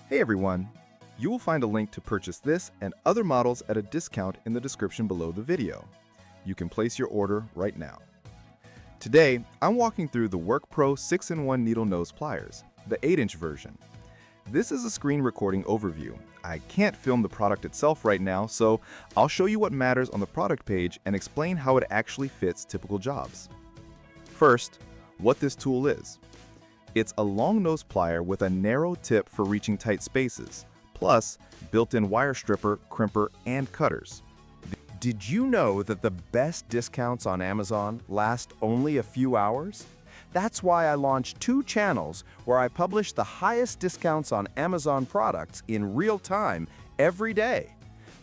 Hey everyone! You will find a link to purchase this and other models at a discount in the description below the video. You can place your order right now. Today, I'm walking through the WORKPRO 6-in-1 needle nose pliers, the 8-inch version. This is a screen recording overview. I can't film the product itself right now, so I'll show you what matters on the product page and explain how it actually fits typical jobs. First, what this tool is. It's a long nose plier with a narrow tip for reaching tight spaces, plus built-in wire stripper, crimper, and cutters. Did you know that the best discounts on Amazon last only a few hours? That's why I launched 2 channels where I publish the highest discounts on Amazon products in real time every day.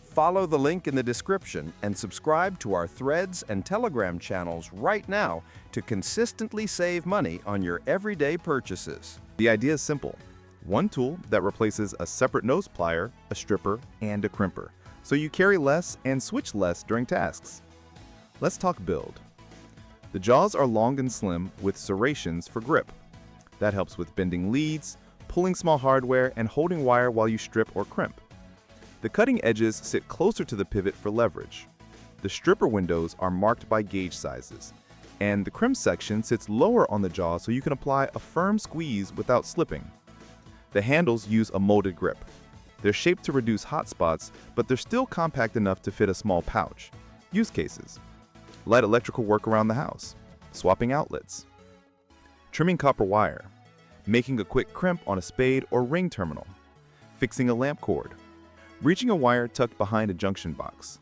Follow the link in the description and subscribe to our Threads and Telegram channels right now to consistently save money on your everyday purchases. The idea is simple. One tool that replaces a separate nose plier, a stripper, and a crimper, so you carry less and switch less during tasks. Let's talk build. The jaws are long and slim with serrations for grip. That helps with bending leads, pulling small hardware, and holding wire while you strip or crimp. The cutting edges sit closer to the pivot for leverage. The stripper windows are marked by gauge sizes, and the crimp section sits lower on the jaw so you can apply a firm squeeze without slipping. The handles use a molded grip. They're shaped to reduce hot spots, but they're still compact enough to fit a small pouch. Use cases: light electrical work around the house, swapping outlets, trimming copper wire, making a quick crimp on a spade or ring terminal, fixing a lamp cord, reaching a wire tucked behind a junction box.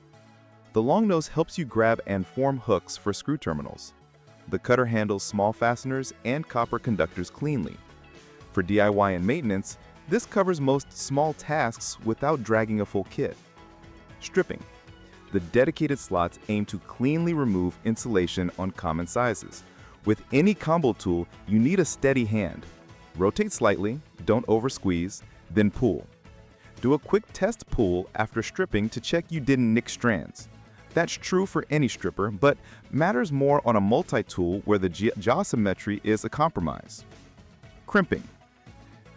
The long nose helps you grab and form hooks for screw terminals. The cutter handles small fasteners and copper conductors cleanly. For DIY and maintenance, this covers most small tasks without dragging a full kit. Stripping. The dedicated slots aim to cleanly remove insulation on common sizes. With any combo tool, you need a steady hand. Rotate slightly, don't over squeeze, then pull. Do a quick test pull after stripping to check you didn't nick strands. That's true for any stripper, but matters more on a multi-tool where the jaw symmetry is a compromise. Crimping.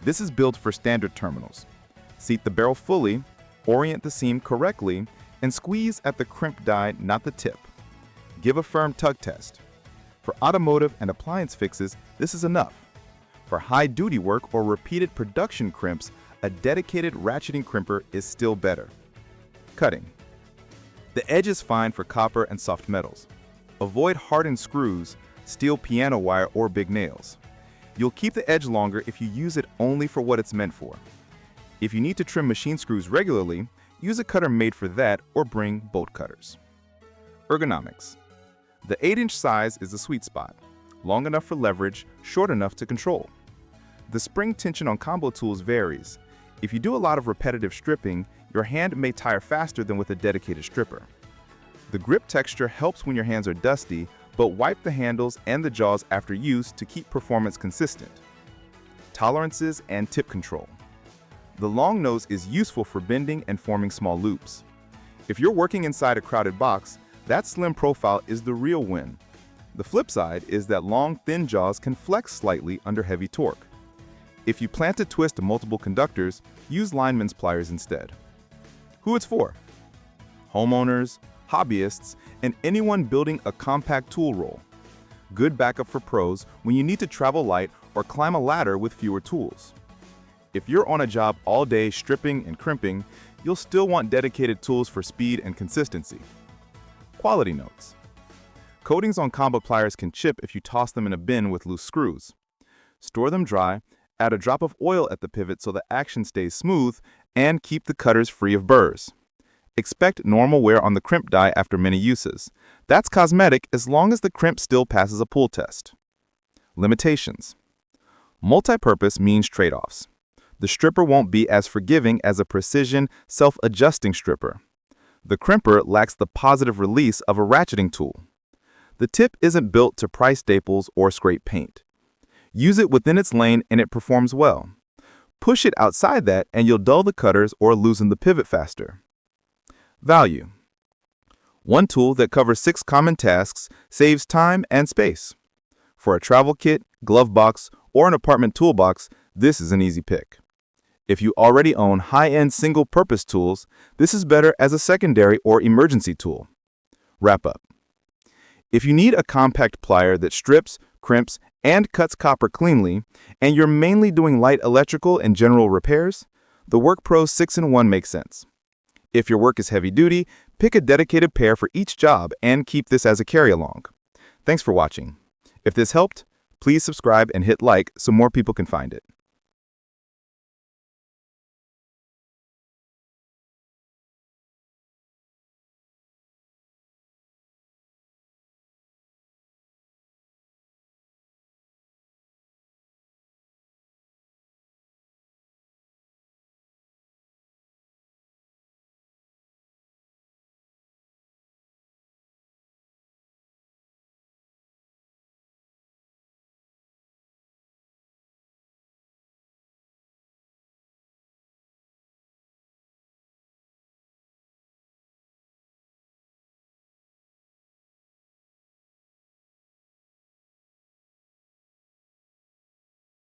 This is built for standard terminals. Seat the barrel fully, orient the seam correctly, and squeeze at the crimp die, not the tip. Give a firm tug test. For automotive and appliance fixes, this is enough. For high-duty work or repeated production crimps, a dedicated ratcheting crimper is still better. Cutting. The edge is fine for copper and soft metals. Avoid hardened screws, steel piano wire, or big nails. You'll keep the edge longer if you use it only for what it's meant for. If you need to trim machine screws regularly, use a cutter made for that or bring bolt cutters. Ergonomics. The 8-inch size is the sweet spot. Long enough for leverage, short enough to control. The spring tension on combo tools varies. If you do a lot of repetitive stripping, your hand may tire faster than with a dedicated stripper. The grip texture helps when your hands are dusty, but wipe the handles and the jaws after use to keep performance consistent. Tolerances and tip control. The long nose is useful for bending and forming small loops. If you're working inside a crowded box, that slim profile is the real win. The flip side is that long, thin jaws can flex slightly under heavy torque. If you plan to twist multiple conductors, use lineman's pliers instead. Who it's for? Homeowners, hobbyists, and anyone building a compact tool roll. Good backup for pros when you need to travel light or climb a ladder with fewer tools. If you're on a job all day stripping and crimping, you'll still want dedicated tools for speed and consistency. Quality notes. Coatings on combo pliers can chip if you toss them in a bin with loose screws. Store them dry, add a drop of oil at the pivot so the action stays smooth, and keep the cutters free of burrs. Expect normal wear on the crimp die after many uses. That's cosmetic as long as the crimp still passes a pull test. Limitations. Multi-purpose means trade-offs. The stripper won't be as forgiving as a precision, self-adjusting stripper. The crimper lacks the positive release of a ratcheting tool. The tip isn't built to pry staples or scrape paint. Use it within its lane and it performs well. Push it outside that and you'll dull the cutters or loosen the pivot faster. Value. One tool that covers 6 common tasks saves time and space. For a travel kit, glove box, or an apartment toolbox, this is an easy pick. If you already own high-end single-purpose tools, this is better as a secondary or emergency tool. Wrap up. If you need a compact plier that strips, crimps, and cuts copper cleanly, and you're mainly doing light electrical and general repairs, the WORKPRO 6-in-1 makes sense. If your work is heavy-duty, pick a dedicated pair for each job and keep this as a carry-along. Thanks for watching. If this helped, please subscribe and hit like so more people can find it.